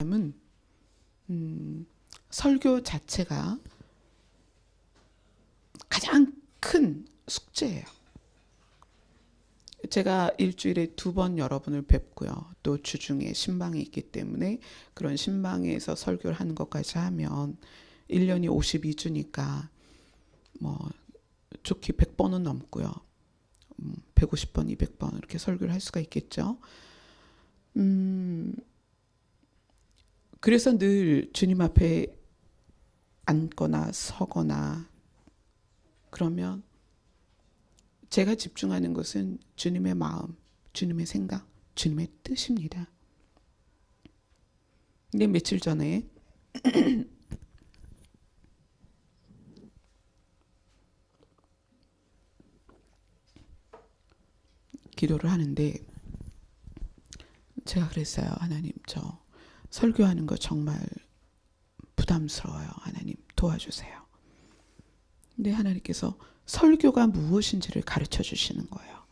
은 설교 자체가 가장 큰 숙제예요. 제가 일주일에 2번 여러분을 뵙고요. 또 주중에 신방이 있기 때문에 그런 신방에서 설교를 하는 것까지 하면 1년이 52주니까 뭐 좋게 100번은 넘고요. 150번, 200번 이렇게 설교를 할 수가 있겠죠. 그래서 늘 주님 앞에 앉거나 서거나 그러면 제가 집중하는 것은 주님의 마음, 주님의 생각, 주님의 뜻입니다. 근데 며칠 전에 기도를 하는데 제가 그랬어요. 하나님, 저 설교하는 거 정말 부담스러워요. 하나님 도와주세요. 근데 하나님께서 설교가 무엇인지를 가르쳐 주시는 거예요.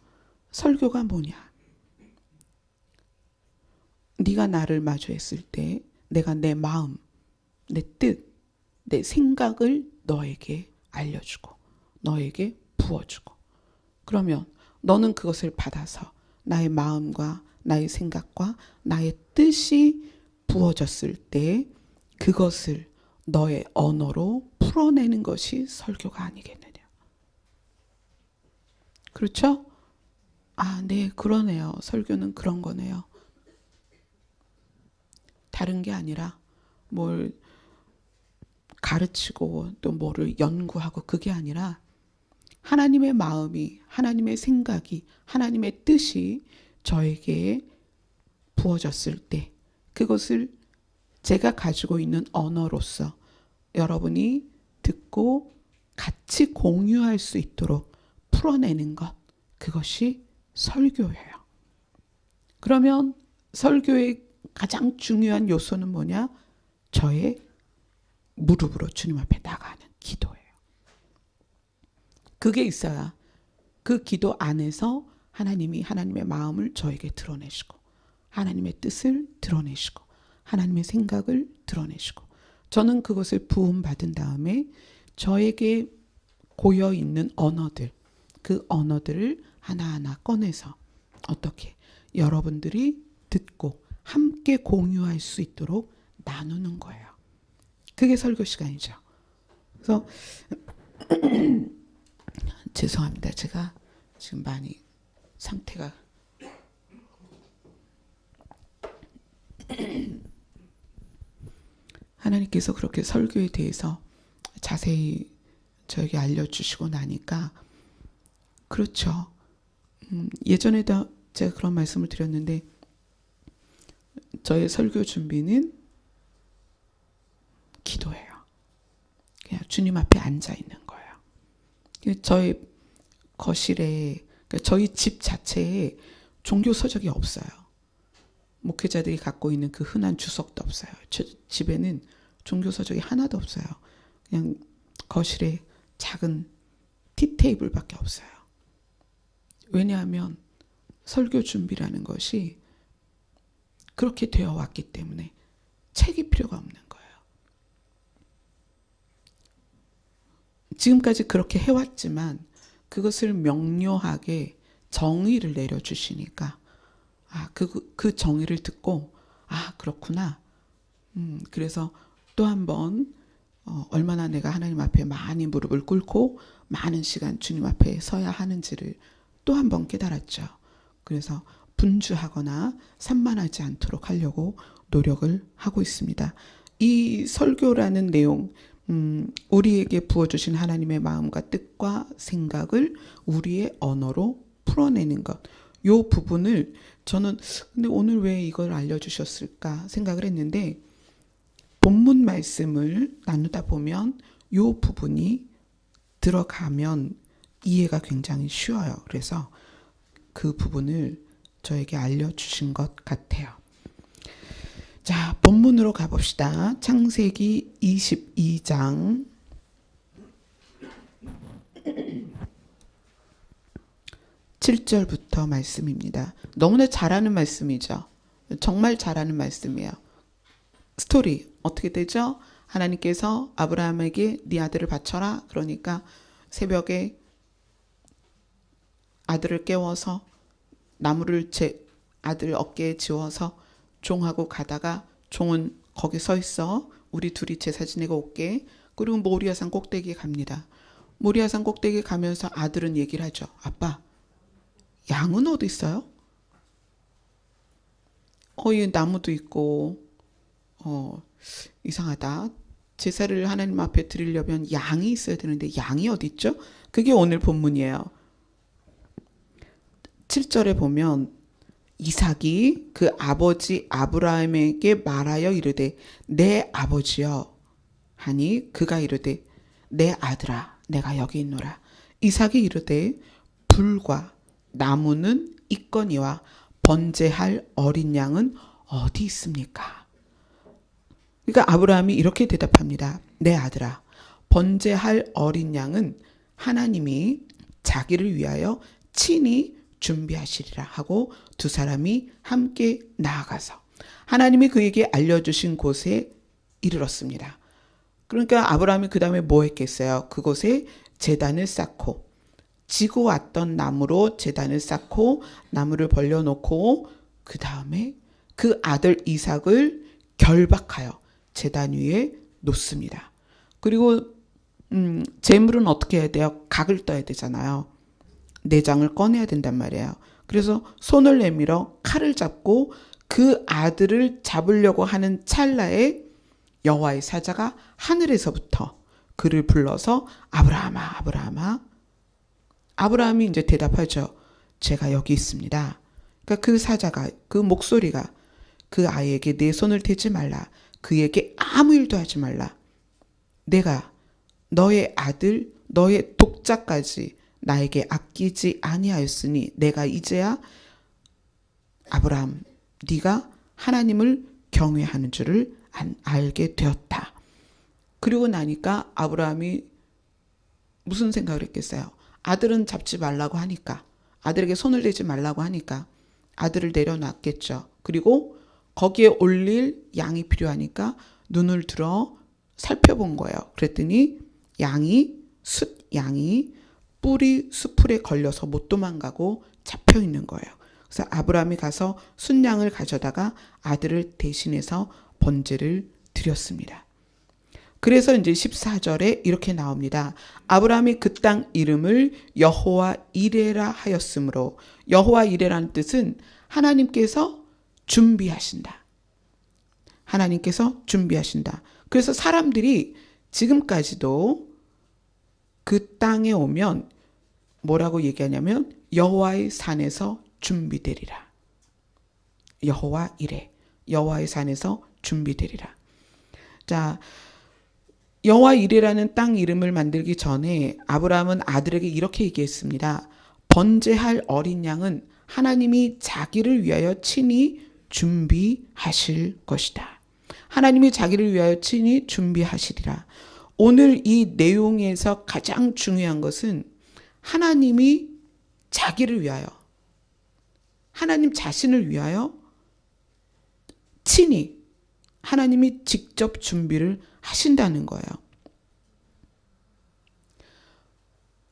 설교가 뭐냐? 네가 나를 마주했을 때 내가 내 마음, 내 뜻, 내 생각을 너에게 알려주고 너에게 부어주고 그러면 너는 그것을 받아서 나의 마음과 나의 생각과 나의 뜻이 부어졌을 때 그것을 너의 언어로 풀어내는 것이 설교가 아니겠느냐. 그렇죠? 아, 네, 그러네요. 설교는 그런 거네요. 다른 게 아니라 뭘 가르치고 또 뭐를 연구하고 그게 아니라 하나님의 마음이, 하나님의 생각이, 하나님의 뜻이 저에게 부어졌을 때 그것을 제가 가지고 있는 언어로서 여러분이 듣고 같이 공유할 수 있도록 풀어내는 것, 그것이 설교예요. 그러면 설교의 가장 중요한 요소는 뭐냐? 저의 무릎으로 주님 앞에 나가는 기도예요. 그게 있어야 그 기도 안에서 하나님이 하나님의 마음을 저에게 드러내시고 하나님의 뜻을 드러내시고 하나님의 생각을 드러내시고 저는 그것을 부음받은 다음에 저에게 고여있는 언어들, 그 언어들을 하나하나 꺼내서 어떻게 여러분들이 듣고 함께 공유할 수 있도록 나누는 거예요. 그게 설교 시간이죠. 그래서 죄송합니다. 제가 지금 많이 상태가 하나님께서 그렇게 설교에 대해서 자세히 저에게 알려주시고 나니까 그렇죠. 예전에도 제가 그런 말씀을 드렸는데 저의 설교 준비는 기도예요. 그냥 주님 앞에 앉아 있는 거예요. 저희 거실에, 그러니까 저희 집 자체에 종교 서적이 없어요. 목회자들이 갖고 있는 그 흔한 주석도 없어요. 집에는 종교 서적이 하나도 없어요. 그냥 거실에 작은 티테이블밖에 없어요. 왜냐하면 설교 준비라는 것이 그렇게 되어 왔기 때문에 책이 필요가 없는 거예요. 지금까지 그렇게 해왔지만 그것을 명료하게 정의를 내려주시니까 그 정의를 듣고 그렇구나. 그래서 또 한 번 얼마나 내가 하나님 앞에 많이 무릎을 꿇고 많은 시간 주님 앞에 서야 하는지를 또 한 번 깨달았죠. 그래서 분주하거나 산만하지 않도록 하려고 노력을 하고 있습니다. 이 설교라는 내용, 우리에게 부어주신 하나님의 마음과 뜻과 생각을 우리의 언어로 풀어내는 것. 요 부분을 저는 근데 오늘 왜 이걸 알려주셨을까 생각을 했는데 본문 말씀을 나누다 보면 요 부분이 들어가면 이해가 굉장히 쉬워요. 그래서 그 부분을 저에게 알려주신 것 같아요. 자, 본문으로 가봅시다. 창세기 22장 7절부터 말씀입니다. 너무나 잘하는 말씀이죠. 정말 잘하는 말씀이에요. 스토리 어떻게 되죠? 하나님께서 아브라함에게 네 아들을 바쳐라. 그러니까 새벽에 아들을 깨워서 나무를 아들 어깨에 지워서 종하고 가다가 종은 거기 서 있어. 우리 둘이 제사 지내고 올게. 그리고 모리아산 꼭대기에 갑니다. 모리아산 꼭대기에 가면서 아들은 얘기를 하죠. 아빠, 양은 어디 있어요? 이 나무도 있고 이상하다. 제사를 하나님 앞에 드리려면 양이 있어야 되는데 양이 어디 있죠? 그게 오늘 본문이에요. 7절에 보면 이삭이 그 아버지 아브라함에게 말하여 이르되 내 아버지여 하니 그가 이르되 내 아들아 내가 여기 있노라. 이삭이 이르되 불과 나무는 있거니와 번제할 어린 양은 어디 있습니까? 그러니까 아브라함이 이렇게 대답합니다. 내 아들아, 번제할 어린 양은 하나님이 자기를 위하여 친히 준비하시리라 하고 두 사람이 함께 나아가서 하나님이 그에게 알려주신 곳에 이르렀습니다. 그러니까 아브라함이 그 다음에 뭐 했겠어요? 그곳에 제단을 쌓고 지고 왔던 나무로 제단을 쌓고 나무를 벌려놓고 그 다음에 그 아들 이삭을 결박하여 제단 위에 놓습니다. 그리고 제물은 어떻게 해야 돼요? 각을 떠야 되잖아요. 내장을 꺼내야 된단 말이에요. 그래서 손을 내밀어 칼을 잡고 그 아들을 잡으려고 하는 찰나에 여호와의 사자가 하늘에서부터 그를 불러서 아브라함아 아브라함아. 아브라함이 이제 대답하죠. 제가 여기 있습니다. 그러니까 그 사자가 그 목소리가 그 아이에게 내 손을 대지 말라. 그에게 아무 일도 하지 말라. 내가 너의 아들 너의 독자까지 나에게 아끼지 아니하였으니 내가 이제야 아브라함 네가 하나님을 경외하는 줄을 알게 되었다. 그리고 나니까 아브라함이 무슨 생각을 했겠어요? 아들은 잡지 말라고 하니까 아들에게 손을 대지 말라고 하니까 아들을 내려놨겠죠. 그리고 거기에 올릴 양이 필요하니까 눈을 들어 살펴본 거예요. 그랬더니 숫양이 뿔이 수풀에 걸려서 못 도망가고 잡혀 있는 거예요. 그래서 아브라함이 가서 숫양을 가져다가 아들을 대신해서 번제를 드렸습니다. 그래서 이제 14절에 이렇게 나옵니다. 아브라함이 그 땅 이름을 여호와 이레라 하였으므로 여호와 이레라는 뜻은 하나님께서 준비하신다. 하나님께서 준비하신다. 그래서 사람들이 지금까지도 그 땅에 오면 뭐라고 얘기하냐면 여호와의 산에서 준비되리라. 여호와 이레. 여호와의 산에서 준비되리라. 자, 여호와 이레라는 땅 이름을 만들기 전에 아브라함은 아들에게 이렇게 얘기했습니다. 번제할 어린 양은 하나님이 자기를 위하여 친히 준비하실 것이다. 하나님이 자기를 위하여 친히 준비하시리라. 오늘 이 내용에서 가장 중요한 것은 하나님이 자기를 위하여, 하나님 자신을 위하여 친히 하나님이 직접 준비를 하신다는 거예요.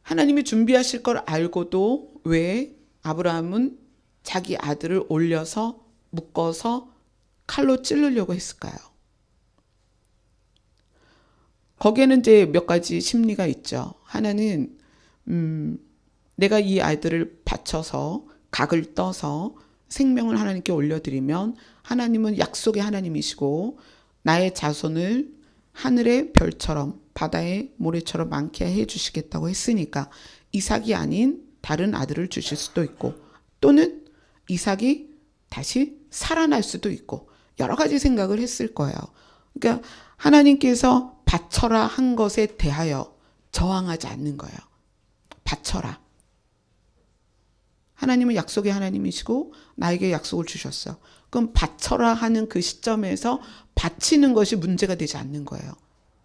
하나님이 준비하실 걸 알고도 왜 아브라함은 자기 아들을 올려서 묶어서 칼로 찌르려고 했을까요? 거기에는 이제 몇 가지 심리가 있죠. 하나는 내가 이 아이들을 바쳐서 각을 떠서 생명을 하나님께 올려드리면 하나님은 약속의 하나님이시고 나의 자손을 하늘의 별처럼 바다의 모래처럼 많게 해주시겠다고 했으니까 이삭이 아닌 다른 아들을 주실 수도 있고 또는 이삭이 다시 살아날 수도 있고 여러 가지 생각을 했을 거예요. 그러니까 하나님께서 바쳐라 한 것에 대하여 저항하지 않는 거예요. 바쳐라. 하나님은 약속의 하나님이시고 나에게 약속을 주셨어. 그럼 바쳐라 하는 그 시점에서 바치는 것이 문제가 되지 않는 거예요.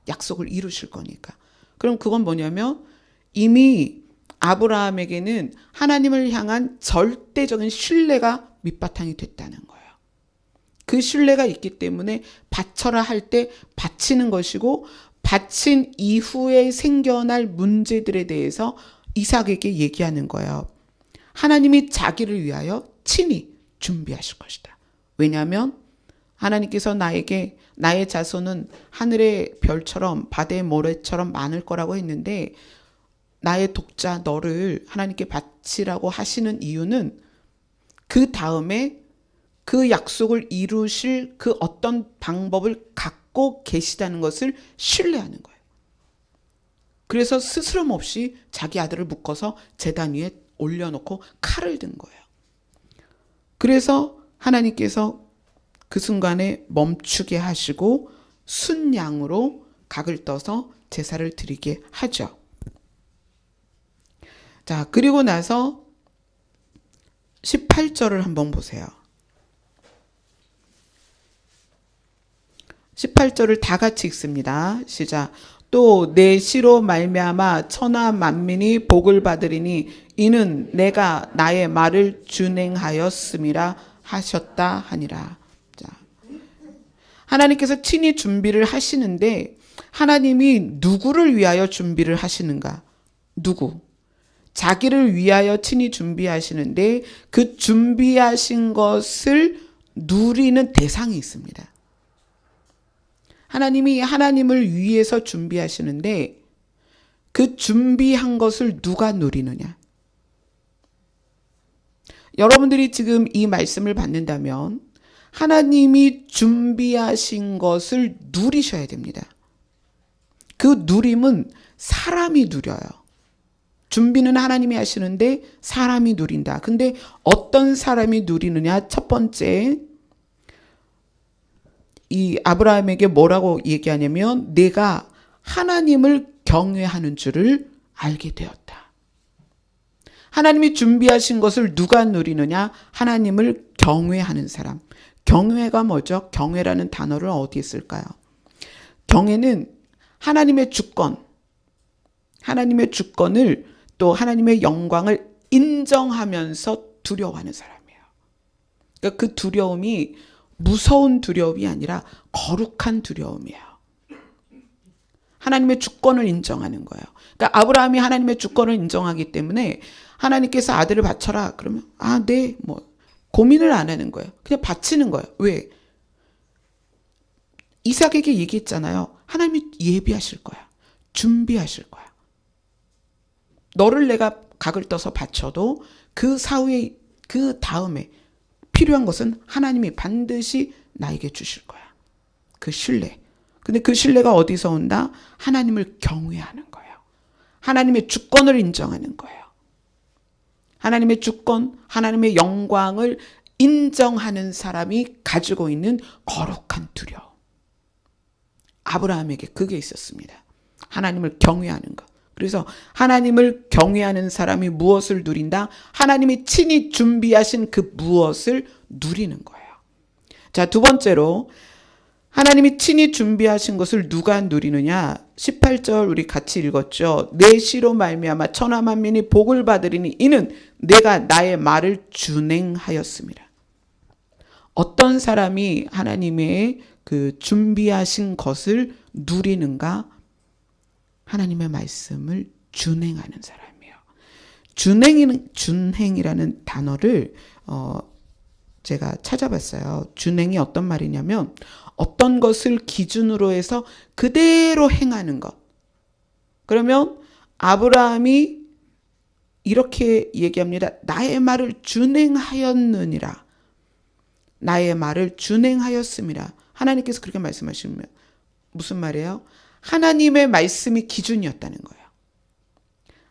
약속을 이루실 거니까. 그럼 그건 뭐냐면 이미 아브라함에게는 하나님을 향한 절대적인 신뢰가 밑바탕이 됐다는 거예요. 그 신뢰가 있기 때문에 바쳐라 할 때 바치는 것이고, 바친 이후에 생겨날 문제들에 대해서 이삭에게 얘기하는 거예요. 하나님이 자기를 위하여 친히 준비하실 것이다. 왜냐하면 하나님께서 나에게 나의 자손은 하늘의 별처럼 바다의 모래처럼 많을 거라고 했는데, 나의 독자 너를 하나님께 바치라고 하시는 이유는 그 다음에 그 약속을 이루실 그 어떤 방법을 갖고 계시다는 것을 신뢰하는 거예요. 그래서 스스럼 없이 자기 아들을 묶어서 제단 위에 올려놓고 칼을 든 거예요. 그래서 하나님께서 그 순간에 멈추게 하시고 순양으로 각을 떠서 제사를 드리게 하죠. 자, 그리고 나서 18절을 한번 보세요. 18절을 다 같이 읽습니다. 시작. 또 내 시로 말미암아 천하 만민이 복을 받으리니 이는 내가 나의 말을 준행하였음이라 하셨다 하니라. 자, 하나님께서 친히 준비를 하시는데, 하나님이 누구를 위하여 준비를 하시는가? 누구? 자기를 위하여 친히 준비하시는데, 그 준비하신 것을 누리는 대상이 있습니다. 하나님이 하나님을 위해서 준비하시는데, 그 준비한 것을 누가 누리느냐? 여러분들이 지금 이 말씀을 받는다면 하나님이 준비하신 것을 누리셔야 됩니다. 그 누림은 사람이 누려요. 준비는 하나님이 하시는데 사람이 누린다. 근데 어떤 사람이 누리느냐? 첫 번째, 이 아브라함에게 뭐라고 얘기하냐면, 내가 하나님을 경외하는 줄을 알게 되었다. 하나님이 준비하신 것을 누가 누리느냐? 하나님을 경외하는 사람. 경외가 뭐죠? 경외라는 단어를 어디에 쓸까요? 경외는 하나님의 주권, 하나님의 주권을 또 하나님의 영광을 인정하면서 두려워하는 사람이에요. 그러니까 그 두려움이 무서운 두려움이 아니라 거룩한 두려움이에요. 하나님의 주권을 인정하는 거예요. 그러니까 아브라함이 하나님의 주권을 인정하기 때문에 하나님께서 아들을 바쳐라 그러면 네, 고민을 안 하는 거예요. 그냥 바치는 거예요. 왜? 이삭에게 얘기했잖아요. 하나님이 예비하실 거야. 준비하실 거야. 너를 내가 각을 떠서 바쳐도 그 사후에, 그 다음에 필요한 것은 하나님이 반드시 나에게 주실 거야. 그 신뢰. 근데 그 신뢰가 어디서 온다? 하나님을 경외하는 거예요. 하나님의 주권을 인정하는 거예요. 하나님의 주권, 하나님의 영광을 인정하는 사람이 가지고 있는 거룩한 두려움. 아브라함에게 그게 있었습니다. 하나님을 경외하는 것. 그래서 하나님을 경외하는 사람이 무엇을 누린다? 하나님이 친히 준비하신 그 무엇을 누리는 거예요. 자, 두 번째로 하나님이 친히 준비하신 것을 누가 누리느냐? 18절 우리 같이 읽었죠. 내 시로 말미암아 천하 만민이 복을 받으리니 이는 내가 나의 말을 준행하였습니다. 어떤 사람이 하나님의 그 준비하신 것을 누리는가? 하나님의 말씀을 준행하는 사람이에요. 준행이라는 단어를 제가 찾아봤어요. 준행이 어떤 말이냐면 어떤 것을 기준으로 해서 그대로 행하는 것. 그러면 아브라함이 이렇게 얘기합니다. 나의 말을 준행하였느니라. 나의 말을 준행하였음이라. 하나님께서 그렇게 말씀하시면 무슨 말이에요? 하나님의 말씀이 기준이었다는 거예요.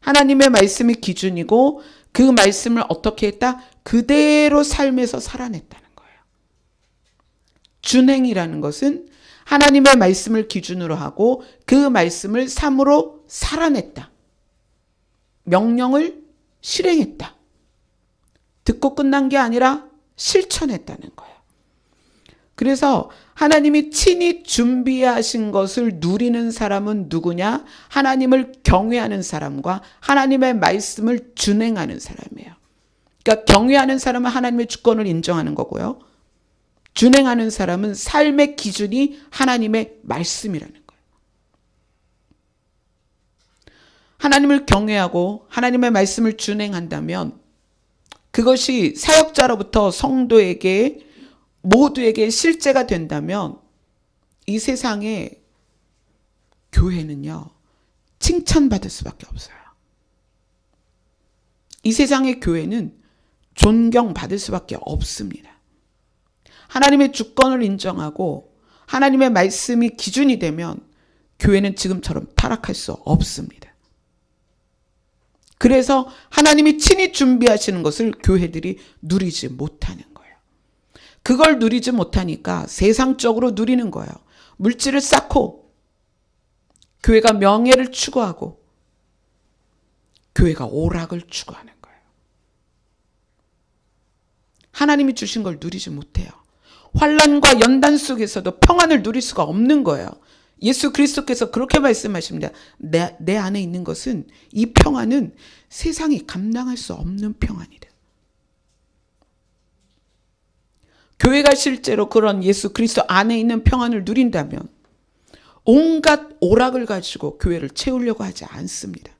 하나님의 말씀이 기준이고 그 말씀을 어떻게 했다? 그대로 삶에서 살아냈다는 거예요. 준행이라는 것은 하나님의 말씀을 기준으로 하고 그 말씀을 삶으로 살아냈다. 명령을 실행했다. 듣고 끝난 게 아니라 실천했다는 거예요. 그래서 하나님이 친히 준비하신 것을 누리는 사람은 누구냐? 하나님을 경외하는 사람과 하나님의 말씀을 준행하는 사람이에요. 그러니까 경외하는 사람은 하나님의 주권을 인정하는 거고요. 준행하는 사람은 삶의 기준이 하나님의 말씀이라는 거예요. 하나님을 경외하고 하나님의 말씀을 준행한다면 그것이 사역자로부터 성도에게 모두에게 실제가 된다면 이 세상에 교회는요, 칭찬받을 수밖에 없어요. 이 세상의 교회는 존경받을 수밖에 없습니다. 하나님의 주권을 인정하고 하나님의 말씀이 기준이 되면 교회는 지금처럼 타락할 수 없습니다. 그래서 하나님이 친히 준비하시는 것을 교회들이 누리지 못하는 거예요. 그걸 누리지 못하니까 세상적으로 누리는 거예요. 물질을 쌓고 교회가 명예를 추구하고 교회가 오락을 추구하는 거예요. 하나님이 주신 걸 누리지 못해요. 환난과 연단 속에서도 평안을 누릴 수가 없는 거예요. 예수 그리스도께서 그렇게 말씀하십니다. 내 안에 있는 것은, 이 평안은 세상이 감당할 수 없는 평안이다. 교회가 실제로 그런 예수 그리스도 안에 있는 평안을 누린다면 온갖 오락을 가지고 교회를 채우려고 하지 않습니다.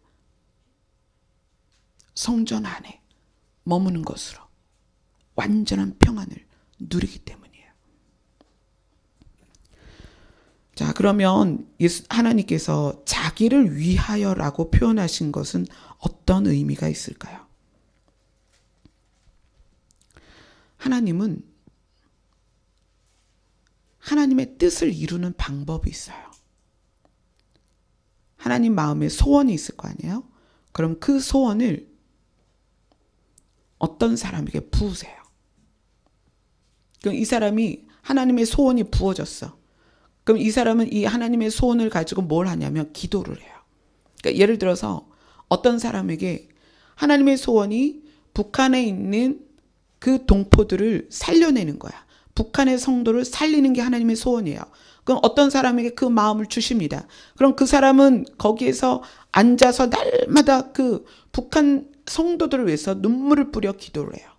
성전 안에 머무는 것으로 완전한 평안을 누리기 때문이에요. 자, 그러면 하나님께서 자기를 위하여라고 표현하신 것은 어떤 의미가 있을까요? 하나님은 하나님의 뜻을 이루는 방법이 있어요. 하나님 마음에 소원이 있을 거 아니에요? 그럼 그 소원을 어떤 사람에게 부으세요. 그럼 이 사람이 하나님의 소원이 부어졌어. 그럼 이 사람은 이 하나님의 소원을 가지고 뭘 하냐면 기도를 해요. 그러니까 예를 들어서 어떤 사람에게 하나님의 소원이 북한에 있는 그 동포들을 살려내는 거야. 북한의 성도를 살리는 게 하나님의 소원이에요. 그럼 어떤 사람에게 그 마음을 주십니다. 그럼 그 사람은 거기에서 앉아서 날마다 그 북한 성도들을 위해서 눈물을 뿌려 기도를 해요.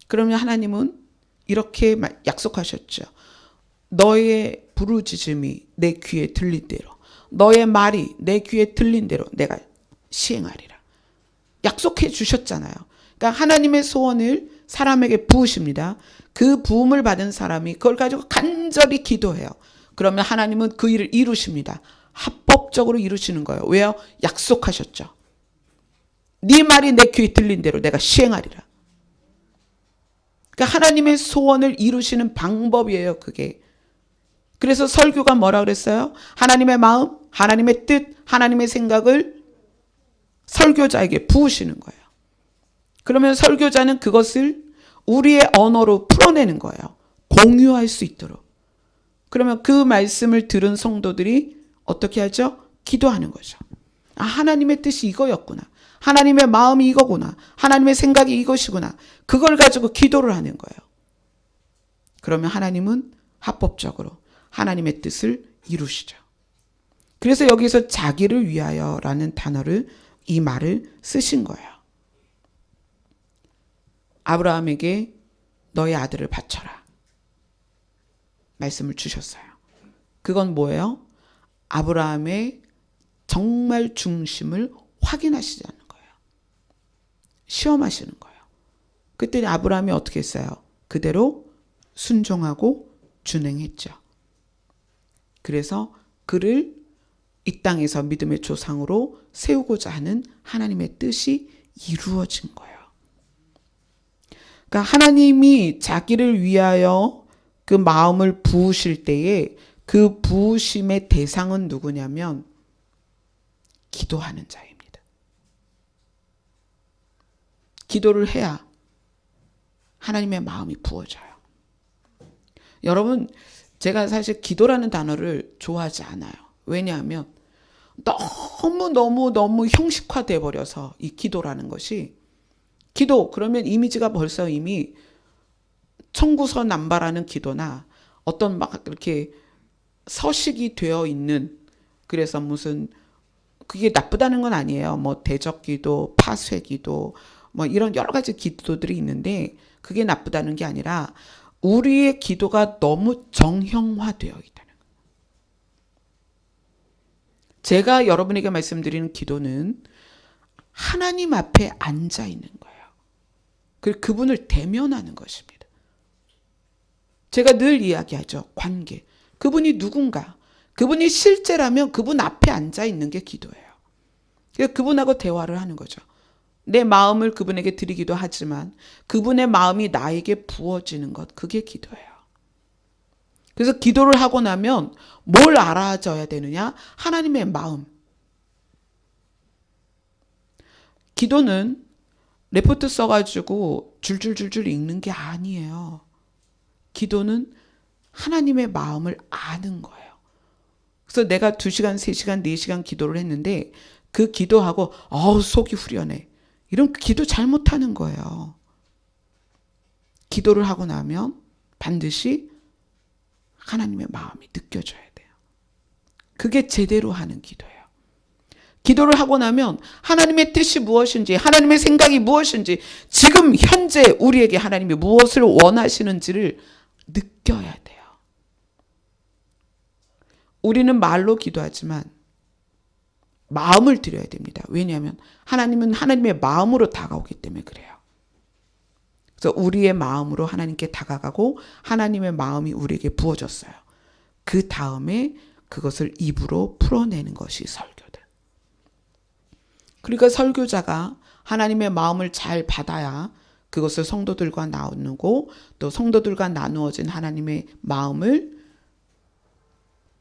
그러면 하나님은 이렇게 약속하셨죠. 너의 부르짖음이 내 귀에 들린 대로, 너의 말이 내 귀에 들린 대로 내가 시행하리라. 약속해 주셨잖아요. 그러니까 하나님의 소원을 사람에게 부으십니다. 그 부음을 받은 사람이 그걸 가지고 간절히 기도해요. 그러면 하나님은 그 일을 이루십니다. 합법적으로 이루시는 거예요. 왜요? 약속하셨죠. 네 말이 내 귀에 들린 대로 내가 시행하리라. 그러니까 하나님의 소원을 이루시는 방법이에요, 그게. 그래서 설교가 뭐라 그랬어요? 하나님의 마음, 하나님의 뜻, 하나님의 생각을 설교자에게 부으시는 거예요. 그러면 설교자는 그것을 우리의 언어로 풀어내는 거예요. 공유할 수 있도록. 그러면 그 말씀을 들은 성도들이 어떻게 하죠? 기도하는 거죠. 아, 하나님의 뜻이 이거였구나. 하나님의 마음이 이거구나. 하나님의 생각이 이것이구나. 그걸 가지고 기도를 하는 거예요. 그러면 하나님은 합법적으로 하나님의 뜻을 이루시죠. 그래서 여기서 자기를 위하여라는 단어를, 이 말을 쓰신 거예요. 아브라함에게 너의 아들을 바쳐라. 말씀을 주셨어요. 그건 뭐예요? 아브라함의 정말 중심을 확인하시자는 거예요. 시험하시는 거예요. 그때 아브라함이 어떻게 했어요? 그대로 순종하고 준행했죠. 그래서 그를 이 땅에서 믿음의 조상으로 세우고자 하는 하나님의 뜻이 이루어진 거예요. 그러니까 하나님이 자기를 위하여 그 마음을 부으실 때에 그 부으심의 대상은 누구냐면 기도하는 자입니다. 기도를 해야 하나님의 마음이 부어져요. 여러분, 제가 사실 기도라는 단어를 좋아하지 않아요. 왜냐하면 너무 형식화돼 버려서 이 기도라는 것이, 기도 그러면 이미지가 벌써 이미 청구서 남발하는 기도나 어떤 막 이렇게 서식이 되어 있는, 그래서 무슨 그게 나쁘다는 건 아니에요. 뭐 대적기도, 파쇄기도, 뭐 이런 여러 가지 기도들이 있는데 그게 나쁘다는 게 아니라 우리의 기도가 너무 정형화되어 있다는 거예요. 제가 여러분에게 말씀드리는 기도는 하나님 앞에 앉아 있는 거예요. 그리고 그분을 대면하는 것입니다. 제가 늘 이야기하죠. 관계. 그분이 누군가. 그분이 실제라면 그분 앞에 앉아 있는 게 기도예요. 그래서 그분하고 대화를 하는 거죠. 내 마음을 그분에게 드리기도 하지만 그분의 마음이 나에게 부어지는 것, 그게 기도예요. 그래서 기도를 하고 나면 뭘 알아져야 되느냐? 하나님의 마음. 기도는 레포트 써가지고 줄줄줄줄 읽는 게 아니에요. 기도는 하나님의 마음을 아는 거예요. 그래서 내가 2시간, 3시간, 4시간 기도를 했는데 그 기도하고 속이 후련해. 이런 기도 잘못하는 거예요. 기도를 하고 나면 반드시 하나님의 마음이 느껴져야 돼요. 그게 제대로 하는 기도예요. 기도를 하고 나면 하나님의 뜻이 무엇인지, 하나님의 생각이 무엇인지, 지금 현재 우리에게 하나님이 무엇을 원하시는지를 느껴야 돼요. 우리는 말로 기도하지만 마음을 드려야 됩니다. 왜냐하면 하나님은 하나님의 마음으로 다가오기 때문에 그래요. 그래서 우리의 마음으로 하나님께 다가가고 하나님의 마음이 우리에게 부어졌어요. 그 다음에 그것을 입으로 풀어내는 것이 설교다. 그러니까 설교자가 하나님의 마음을 잘 받아야 그것을 성도들과 나누고 또 성도들과 나누어진 하나님의 마음을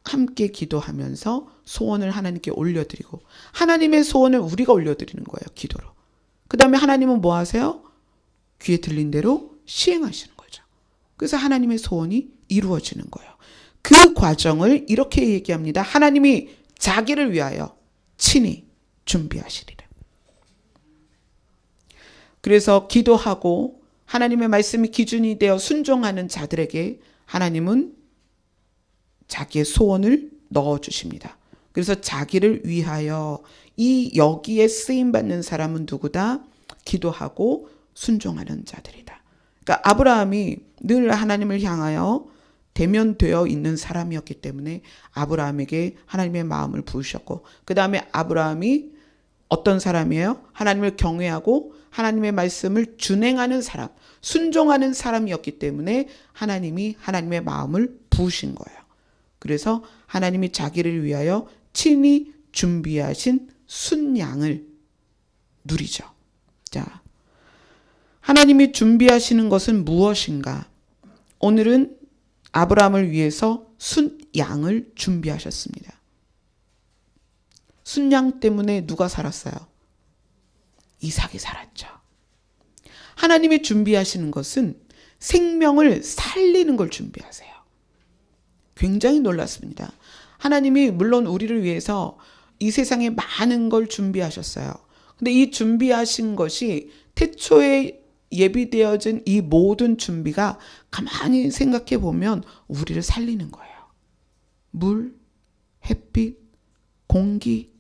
함께 기도하면서 소원을 하나님께 올려드리고 하나님의 소원을 우리가 올려드리는 거예요. 기도로. 그 다음에 하나님은 뭐 하세요? 귀에 들린 대로 시행하시는 거죠. 그래서 하나님의 소원이 이루어지는 거예요. 그 과정을 이렇게 얘기합니다. 하나님이 자기를 위하여 친히 준비하시리라. 그래서 기도하고 하나님의 말씀이 기준이 되어 순종하는 자들에게 하나님은 자기의 소원을 넣어주십니다. 그래서 자기를 위하여 이 여기에 쓰임받는 사람은 누구다? 기도하고 순종하는 자들이다. 그러니까 아브라함이 늘 하나님을 향하여 대면되어 있는 사람이었기 때문에 아브라함에게 하나님의 마음을 부으셨고 그 다음에 아브라함이 어떤 사람이에요? 하나님을 경외하고 하나님의 말씀을 준행하는 사람, 순종하는 사람이었기 때문에 하나님이 하나님의 마음을 부으신 거예요. 그래서 하나님이 자기를 위하여 친히 준비하신 순양을 누리죠. 자, 하나님이 준비하시는 것은 무엇인가? 오늘은 아브라함을 위해서 순양을 준비하셨습니다. 순양 때문에 누가 살았어요? 이삭이 살았죠. 하나님이 준비하시는 것은 생명을 살리는 걸 준비하세요. 굉장히 놀랐습니다. 하나님이 물론 우리를 위해서 이 세상에 많은 걸 준비하셨어요. 근데 이 준비하신 것이 태초에 예비되어진 이 모든 준비가 가만히 생각해 보면 우리를 살리는 거예요. 물, 햇빛, 공기,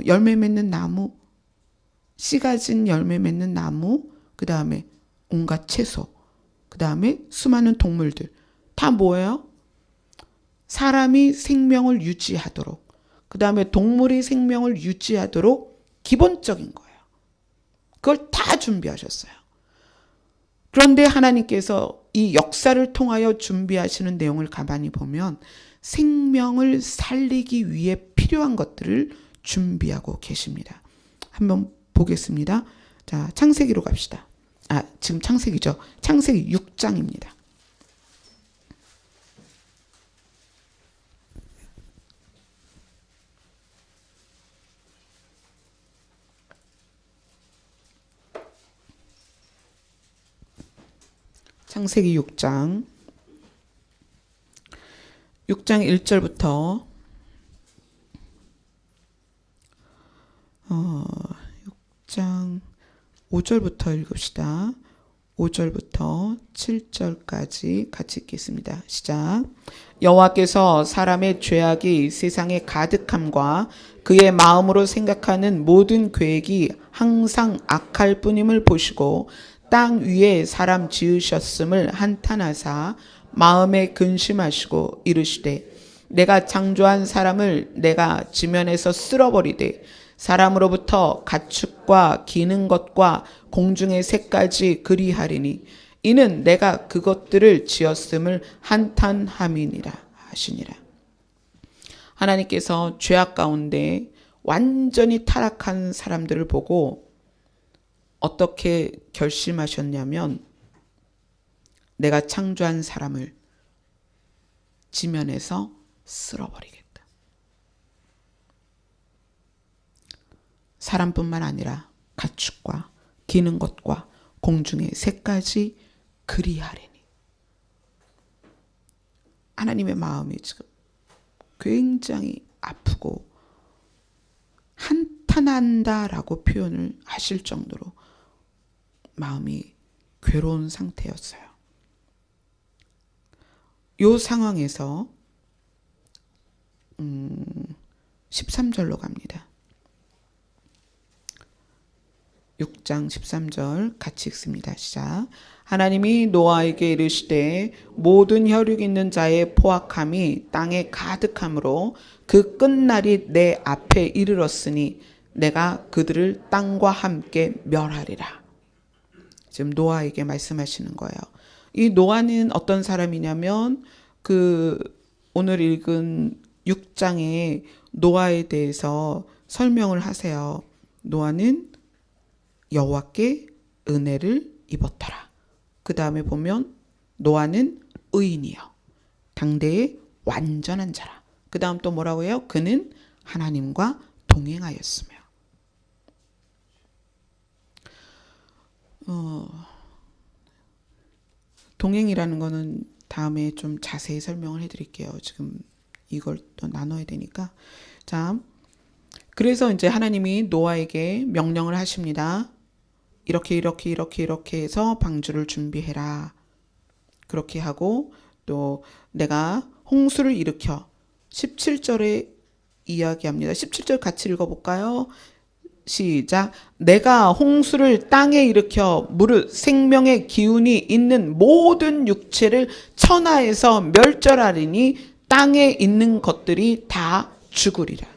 열매 맺는 나무, 씨 가진 열매 맺는 나무, 그 다음에 온갖 채소, 그 다음에 수많은 동물들 다 뭐예요? 사람이 생명을 유지하도록, 그 다음에 동물이 생명을 유지하도록 기본적인 거예요. 그걸 다 준비하셨어요. 그런데 하나님께서 이 역사를 통하여 준비하시는 내용을 가만히 보면 생명을 살리기 위해 필요한 것들을 준비하고 계십니다. 한번 보겠습니다. 자, 창세기로 갑시다. 지금 창세기죠. 창세기 6장입니다. 창세기 6장 1절부터 6장 5절부터 읽읍시다. 5절부터 7절까지 같이 읽겠습니다. 시작. 여호와께서 사람의 죄악이 세상에 가득함과 그의 마음으로 생각하는 모든 계획이 항상 악할 뿐임을 보시고 땅 위에 사람 지으셨음을 한탄하사 마음에 근심하시고 이르시되 내가 창조한 사람을 내가 지면에서 쓸어버리되 사람으로부터 가축과 기는 것과 공중의 새까지 그리하리니 이는 내가 그것들을 지었음을 한탄함이니라 하시니라. 하나님께서 죄악 가운데 완전히 타락한 사람들을 보고 어떻게 결심하셨냐면 내가 창조한 사람을 지면에서 쓸어버리겠다. 사람뿐만 아니라 가축과 기는 것과 공중의 새까지 그리하리니. 하나님의 마음이 지금 굉장히 아프고 한탄한다라고 표현을 하실 정도로 마음이 괴로운 상태였어요. 이 상황에서 13절로 갑니다. 6장 13절 같이 읽습니다. 시작. 하나님이 노아에게 이르시되 모든 혈육 있는 자의 포악함이 땅에 가득함으로 그 끝날이 내 앞에 이르렀으니 내가 그들을 땅과 함께 멸하리라. 지금 노아에게 말씀하시는 거예요. 이 노아는 어떤 사람이냐면 오늘 읽은 6장에 노아에 대해서 설명을 하세요. 노아는 여호와께 은혜를 입었더라. 그 다음에 보면 노아는 의인이요 당대의 완전한 자라. 그 다음 또 뭐라고 해요? 그는 하나님과 동행하였으며. 동행이라는 거는 다음에 좀 자세히 설명을 해드릴게요. 지금 이걸 또 나눠야 되니까. 자, 그래서 이제 하나님이 노아에게 명령을 하십니다. 이렇게 해서 방주를 준비해라. 그렇게 하고 또 내가 홍수를 일으켜 17절에 이야기합니다. 17절 같이 읽어볼까요? 시작. 내가 홍수를 땅에 일으켜 무릇 생명의 기운이 있는 모든 육체를 천하에서 멸절하리니 땅에 있는 것들이 다 죽으리라.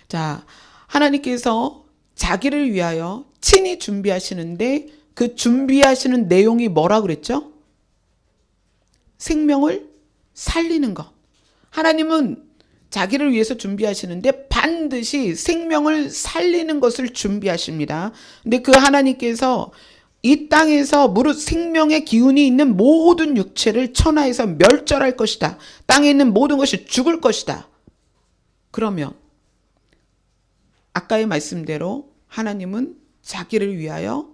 자, 하나님께서 자기를 위하여 친히 준비하시는데 그 준비하시는 내용이 뭐라 그랬죠? 생명을 살리는 것. 하나님은 자기를 위해서 준비하시는데 반드시 생명을 살리는 것을 준비하십니다. 근데 그 하나님께서 이 땅에서 무릇 생명의 기운이 있는 모든 육체를 천하에서 멸절할 것이다. 땅에 있는 모든 것이 죽을 것이다. 그러면 아까의 말씀대로 하나님은 자기를 위하여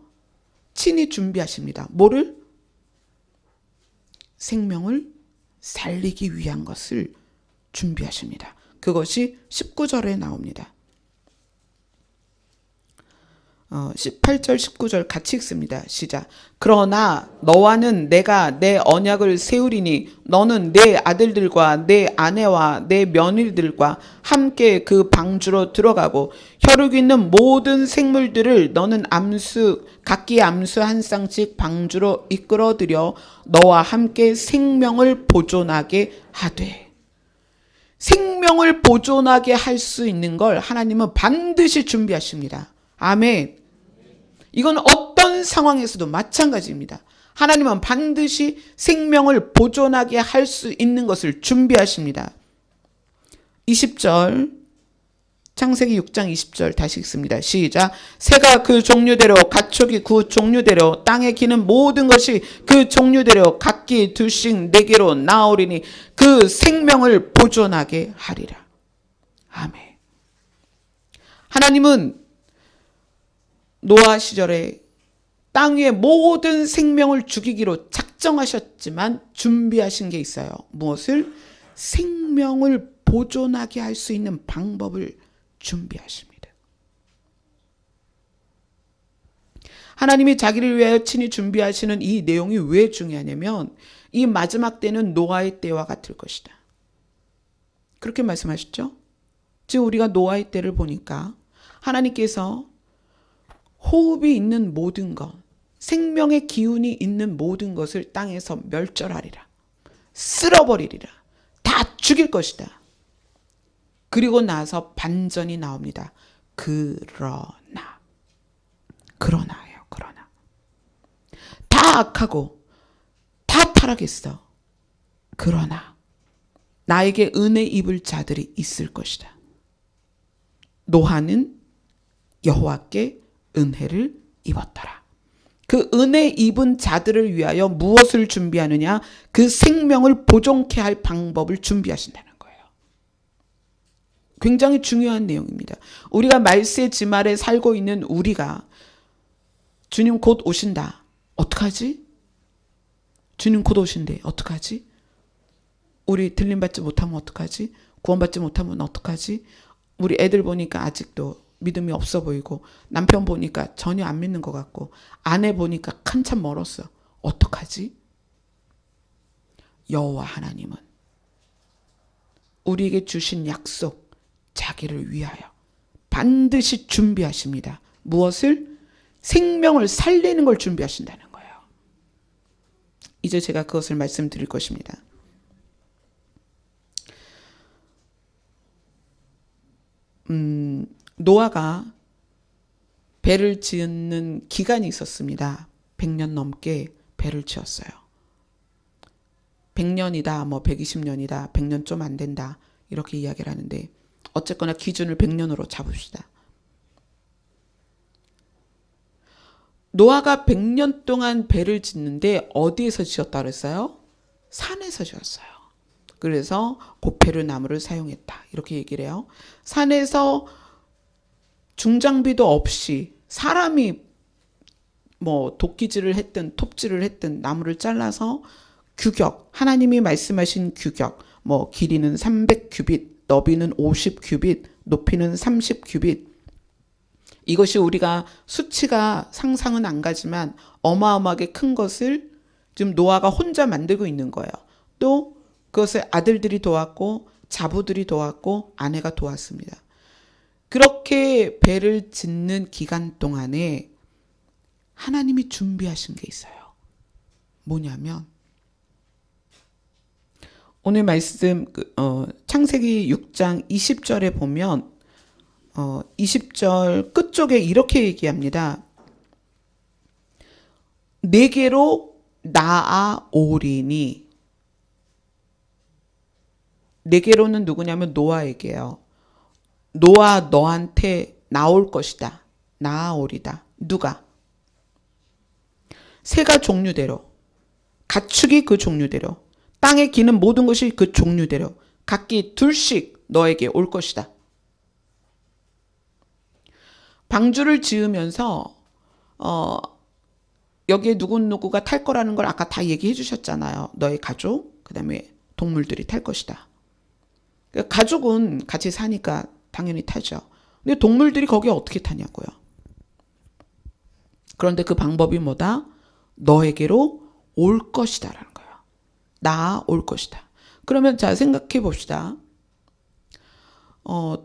친히 준비하십니다. 뭐를? 생명을 살리기 위한 것을 준비하십니다. 그것이 19절에 나옵니다. 18절 19절 같이 읽습니다. 시작. 그러나 너와는 내가 내 언약을 세우리니 너는 내 아들들과 내 아내와 내 며느리들과 함께 그 방주로 들어가고 혈육 있는 모든 생물들을 너는 각기 암수 한 쌍씩 방주로 이끌어들여 너와 함께 생명을 보존하게 하되. 생명을 보존하게 할 수 있는 걸 하나님은 반드시 준비하십니다. 아멘. 이건 어떤 상황에서도 마찬가지입니다. 하나님은 반드시 생명을 보존하게 할 수 있는 것을 준비하십니다. 20절 창세기 6장 20절 다시 읽습니다. 시작. 새가 그 종류대로 가축이 그 종류대로 땅에 기는 모든 것이 그 종류대로 각기 둘씩 내게로 나오리니 그 생명을 보존하게 하리라. 아멘. 하나님은 노아 시절에 땅 위의 모든 생명을 죽이기로 작정하셨지만 준비하신 게 있어요. 무엇을? 생명을 보존하게 할 수 있는 방법을 준비하십니다. 하나님이 자기를 위하여 친히 준비하시는 이 내용이 왜 중요하냐면 이 마지막 때는 노아의 때와 같을 것이다. 그렇게 말씀하셨죠? 지금 우리가 노아의 때를 보니까 하나님께서 호흡이 있는 모든 것, 생명의 기운이 있는 모든 것을 땅에서 멸절하리라. 쓸어버리리라. 다 죽일 것이다. 그리고 나서 반전이 나옵니다. 그러나요. 다 악하고 다 타락했어. 그러나 나에게 은혜 입을 자들이 있을 것이다. 노아는 여호와께 은혜를 입었더라. 그 은혜 입은 자들을 위하여 무엇을 준비하느냐? 그 생명을 보존케 할 방법을 준비하신다는 거예요. 굉장히 중요한 내용입니다. 우리가 말세 지말에 살고 있는 우리가 주님 곧 오신다. 어떡하지? 주님 곧 오신대. 어떡하지? 우리 들림받지 못하면 어떡하지? 구원받지 못하면 어떡하지? 우리 애들 보니까 아직도 믿음이 없어 보이고, 남편 보니까 전혀 안 믿는 것 같고, 아내 보니까 한참 멀었어. 어떡하지? 여호와 하나님은 우리에게 주신 약속, 자기를 위하여 반드시 준비하십니다. 무엇을? 생명을 살리는 걸 준비하신다는 거예요. 이제 제가 그것을 말씀드릴 것입니다. 노아가 배를 짓는 기간이 있었습니다. 100년 넘게 배를 지었어요. 100년이다, 120년이다, 100년 좀 안 된다, 이렇게 이야기를 하는데, 어쨌거나 기준을 100년으로 잡읍시다. 노아가 100년 동안 배를 짓는데 어디에서 지었다 그랬어요? 산에서 지었어요. 그래서 고페르 나무를 사용했다, 이렇게 얘기를 해요. 산에서 중장비도 없이 사람이 도끼질을 했든 톱질을 했든 나무를 잘라서 규격, 하나님이 말씀하신 규격, 길이는 300규빗, 너비는 50규빗, 높이는 30규빗. 이것이 우리가 수치가 상상은 안 가지만 어마어마하게 큰 것을 지금 노아가 혼자 만들고 있는 거예요. 또 그것을 아들들이 도왔고, 자부들이 도왔고, 아내가 도왔습니다. 그렇게 배를 짓는 기간 동안에 하나님이 준비하신 게 있어요. 뭐냐면, 오늘 말씀 창세기 6장 20절에 보면 20절 끝쪽에 이렇게 얘기합니다. 내게로 나아오리니. 내게로는 누구냐면 노아에게요. 노아, 너한테 나올 것이다. 나아오리다. 누가? 새가 종류대로, 가축이 그 종류대로, 땅에 기는 모든 것이 그 종류대로 각기 둘씩 너에게 올 것이다. 방주를 지으면서 여기에 누구누구가 탈 거라는 걸 아까 다 얘기해 주셨잖아요. 너의 가족, 그 다음에 동물들이 탈 것이다. 가족은 같이 사니까 당연히 타죠. 근데 동물들이 거기에 어떻게 타냐고요. 그런데 그 방법이 뭐다? 너에게로 올 것이다라는 거예요. 나 올 것이다. 그러면 자, 생각해 봅시다.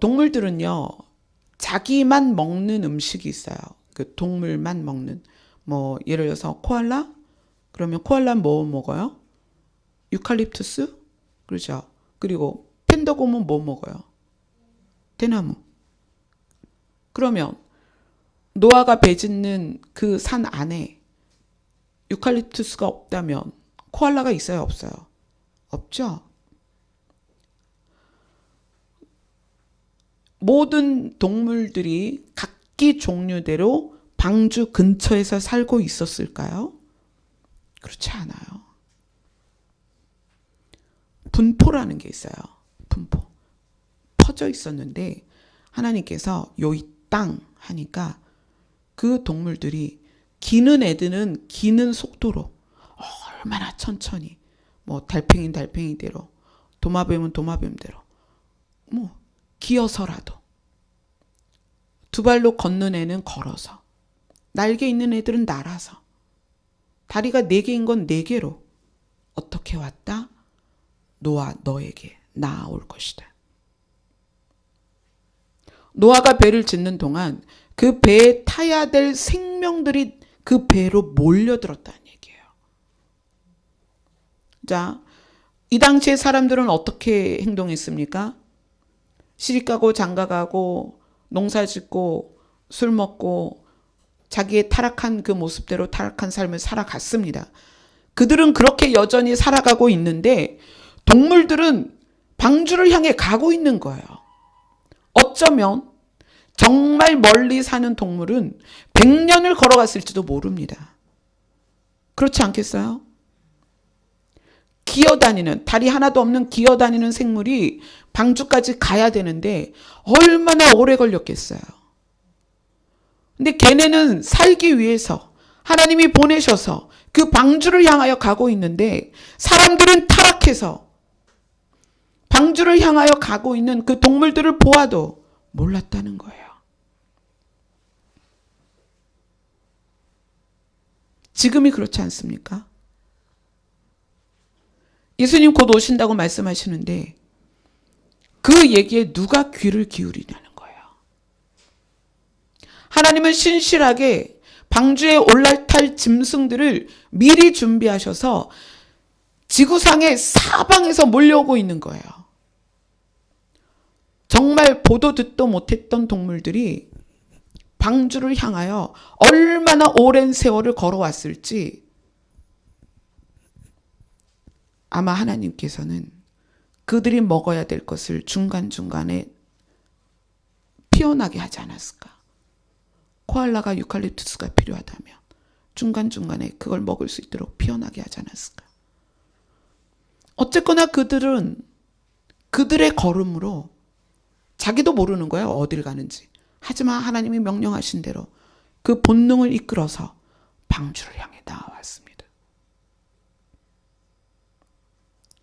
동물들은요, 자기만 먹는 음식이 있어요. 그 동물만 먹는. 예를 들어서 코알라? 그러면 코알라는 뭐 먹어요? 유칼립투스? 그렇죠. 그리고 펜더곰은 뭐 먹어요? 대나무. 그러면 노아가 배 짓는 그 산 안에 유칼립투스가 없다면 코알라가 있어요, 없어요? 없죠. 모든 동물들이 각기 종류대로 방주 근처에서 살고 있었을까요? 그렇지 않아요. 분포라는 게 있어요. 분포. 퍼져 있었는데 하나님께서 요이 땅 하니까 그 동물들이 기는 애들은 기는 속도로 얼마나 천천히, 달팽이는 달팽이대로, 도마뱀은 도마뱀대로, 기어서라도, 두 발로 걷는 애는 걸어서, 날개 있는 애들은 날아서, 다리가 4개인 건 4개로 어떻게 왔다? 노아, 너에게 나아올 것이다. 노아가 배를 짓는 동안 그 배에 타야 될 생명들이 그 배로 몰려들었다는 얘기예요. 자, 이 당시에 사람들은 어떻게 행동했습니까? 시집가고 장가가고 농사짓고 술 먹고 자기의 타락한 그 모습대로 타락한 삶을 살아갔습니다. 그들은 그렇게 여전히 살아가고 있는데 동물들은 방주를 향해 가고 있는 거예요. 어쩌면 정말 멀리 사는 동물은 100년을 걸어갔을지도 모릅니다. 그렇지 않겠어요? 기어다니는, 다리 하나도 없는 기어다니는 생물이 방주까지 가야 되는데 얼마나 오래 걸렸겠어요. 근데 걔네는 살기 위해서 하나님이 보내셔서 그 방주를 향하여 가고 있는데 사람들은 타락해서 방주를 향하여 가고 있는 그 동물들을 보아도 몰랐다는 거예요. 지금이 그렇지 않습니까? 예수님 곧 오신다고 말씀하시는데 그 얘기에 누가 귀를 기울이냐는 거예요. 하나님은 신실하게 방주에 올라탈 짐승들을 미리 준비하셔서 지구상의 사방에서 몰려오고 있는 거예요. 정말 보도 듣도 못했던 동물들이 방주를 향하여 얼마나 오랜 세월을 걸어왔을지 아마 하나님께서는 그들이 먹어야 될 것을 중간중간에 피어나게 하지 않았을까? 코알라가 유칼립투스가 필요하다면 중간중간에 그걸 먹을 수 있도록 피어나게 하지 않았을까? 어쨌거나 그들은 그들의 걸음으로 자기도 모르는 거예요. 어딜 가는지. 하지만 하나님이 명령하신 대로 그 본능을 이끌어서 방주를 향해 나아왔습니다.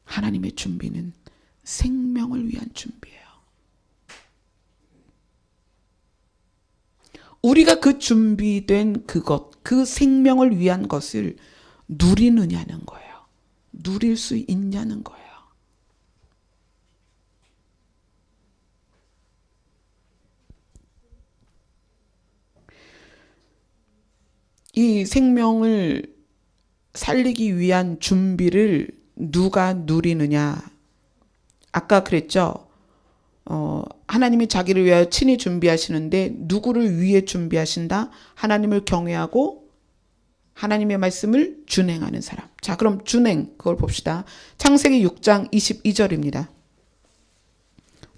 하나님의 준비는 생명을 위한 준비예요. 우리가 그 준비된 그것, 그 생명을 위한 것을 누리느냐는 거예요. 누릴 수 있냐는 거예요. 이 생명을 살리기 위한 준비를 누가 누리느냐. 아까 그랬죠. 하나님이 자기를 위하여 친히 준비하시는데 누구를 위해 준비하신다? 하나님을 경외하고 하나님의 말씀을 준행하는 사람. 자, 그럼 준행 그걸 봅시다. 창세기 6장 22절입니다.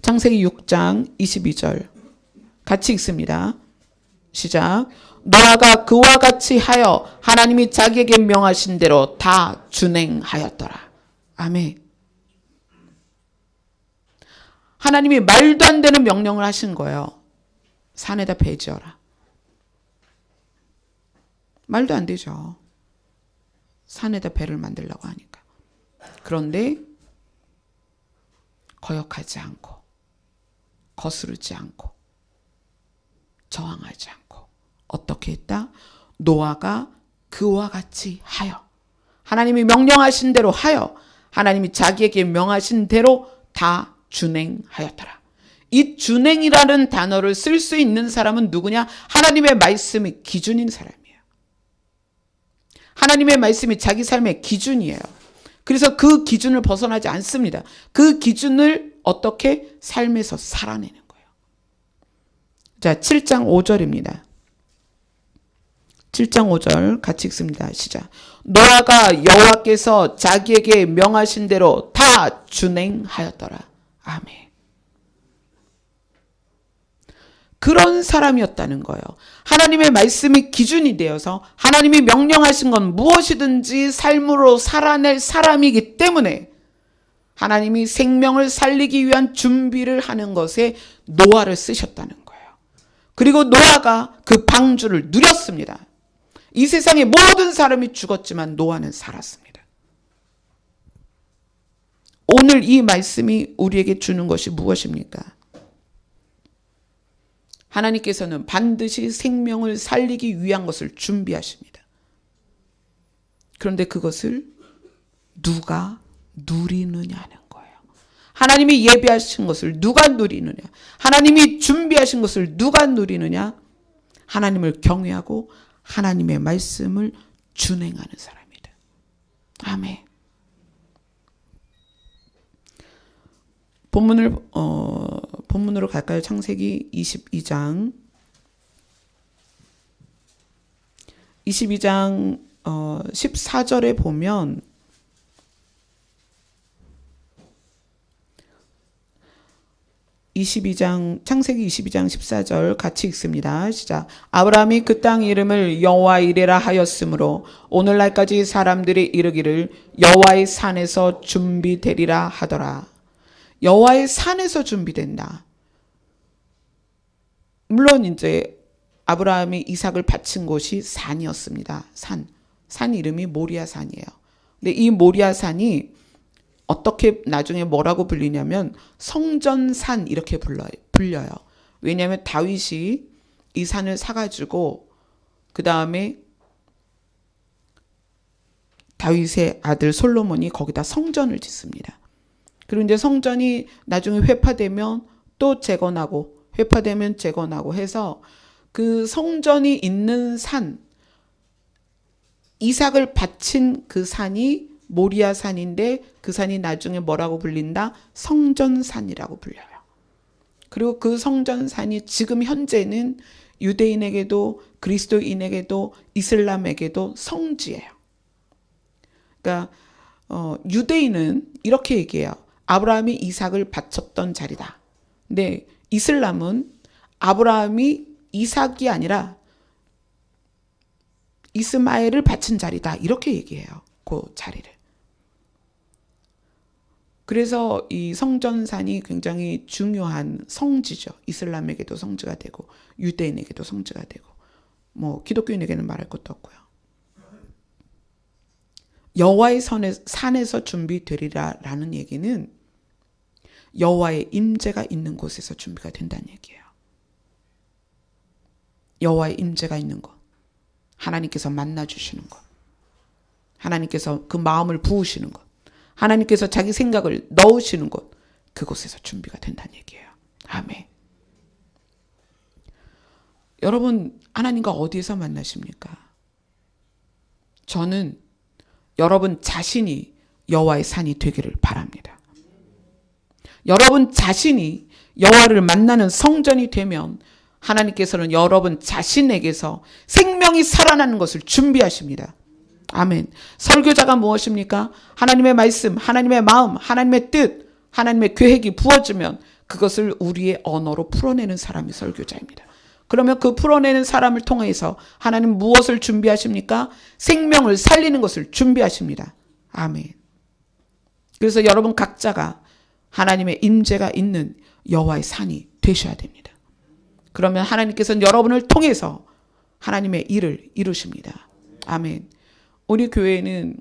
창세기 6장 22절 같이 읽습니다. 시작. 노아가 그와 같이 하여 하나님이 자기에게 명하신 대로 다 준행하였더라. 아멘. 하나님이 말도 안 되는 명령을 하신 거예요. 산에다 배 지어라. 말도 안 되죠. 산에다 배를 만들려고 하니까. 그런데 거역하지 않고 거스르지 않고 저항하지 않고 어떻게 했다? 노아가 그와 같이 하여 하나님이 명령하신 대로 하여 하나님이 자기에게 명하신 대로 다 준행하였더라. 이 준행이라는 단어를 쓸 수 있는 사람은 누구냐? 하나님의 말씀이 기준인 사람이에요. 하나님의 말씀이 자기 삶의 기준이에요. 그래서 그 기준을 벗어나지 않습니다. 그 기준을 어떻게 삶에서 살아내는 거예요. 자, 7장 5절입니다. 7장 5절 같이 읽습니다. 시작. 노아가 여호와께서 자기에게 명하신 대로 다 준행하였더라. 아멘. 그런 사람이었다는 거예요. 하나님의 말씀이 기준이 되어서 하나님이 명령하신 건 무엇이든지 삶으로 살아낼 사람이기 때문에 하나님이 생명을 살리기 위한 준비를 하는 것에 노아를 쓰셨다는 거예요. 그리고 노아가 그 방주를 누렸습니다. 이 세상의 모든 사람이 죽었지만 노아는 살았습니다. 오늘 이 말씀이 우리에게 주는 것이 무엇입니까? 하나님께서는 반드시 생명을 살리기 위한 것을 준비하십니다. 그런데 그것을 누가 누리느냐는 거예요. 하나님이 예비하신 것을 누가 누리느냐? 하나님이 준비하신 것을 누가 누리느냐? 하나님을 경외하고 하나님의 말씀을 준행하는 사람이다. 아멘. 본문으로 갈까요? 창세기 22장 14절에 보면 창세기 22장 14절 같이 읽습니다. 시작. 아브라함이 그 땅 이름을 여호와 이레라 하였으므로 오늘날까지 사람들이 이르기를 여호와의 산에서 준비되리라 하더라. 여호와의 산에서 준비된다. 물론 이제 아브라함이 이삭을 바친 곳이 산이었습니다. 산 이름이 모리아 산이에요. 근데 이 모리아 산이 어떻게 나중에 뭐라고 불리냐면 성전산 이렇게 불려요. 왜냐하면 다윗이 이 산을 사가지고 그 다음에 다윗의 아들 솔로몬이 거기다 성전을 짓습니다. 그리고 이제 성전이 나중에 회파되면 또 재건하고 회파되면 재건하고 해서 그 성전이 있는 산, 이삭을 바친 그 산이 모리아 산인데 그 산이 나중에 뭐라고 불린다? 성전산이라고 불려요. 그리고 그 성전산이 지금 현재는 유대인에게도 그리스도인에게도 이슬람에게도 성지예요. 그러니까 유대인은 이렇게 얘기해요. 아브라함이 이삭을 바쳤던 자리다. 근데 이슬람은 아브라함이 이삭이 아니라 이스마엘을 바친 자리다. 이렇게 얘기해요. 그 자리를. 그래서 이 성전산이 굉장히 중요한 성지죠. 이슬람에게도 성지가 되고 유대인에게도 성지가 되고 뭐 기독교인에게는 말할 것도 없고요. 여호와의 산에서 준비되리라라는 얘기는 여호와의 임재가 있는 곳에서 준비가 된다는 얘기예요. 여호와의 임재가 있는 곳, 하나님께서 만나주시는 것, 하나님께서 그 마음을 부으시는 것, 하나님께서 자기 생각을 넣으시는 곳, 그곳에서 준비가 된다는 얘기예요. 아멘. 여러분, 하나님과 어디에서 만나십니까? 저는 여러분 자신이 여호와의 산이 되기를 바랍니다. 여러분 자신이 여호와를 만나는 성전이 되면 하나님께서는 여러분 자신에게서 생명이 살아나는 것을 준비하십니다. 아멘. 설교자가 무엇입니까? 하나님의 말씀, 하나님의 마음, 하나님의 뜻, 하나님의 계획이 부어지면 그것을 우리의 언어로 풀어내는 사람이 설교자입니다. 그러면 그 풀어내는 사람을 통해서 하나님 무엇을 준비하십니까? 생명을 살리는 것을 준비하십니다. 아멘. 그래서 여러분 각자가 하나님의 임재가 있는 여호와의 산이 되셔야 됩니다. 그러면 하나님께서는 여러분을 통해서 하나님의 일을 이루십니다. 아멘. 우리 교회에는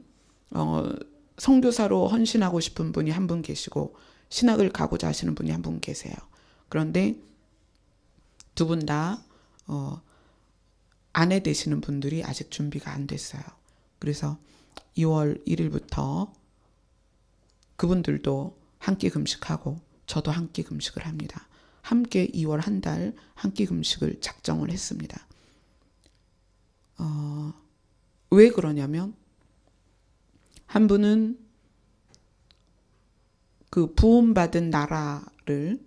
선교사로 헌신하고 싶은 분이 한 분 계시고 신학을 가고자 하시는 분이 한 분 계세요. 그런데 두 분 다 아내 되시는 분들이 아직 준비가 안 됐어요. 그래서 2월 1일부터 그분들도 한 끼 금식하고 저도 한 끼 금식을 합니다. 함께 2월 한 달 한 끼 금식을 작정을 했습니다. 왜 그러냐면 한 분은 그 부음받은 나라를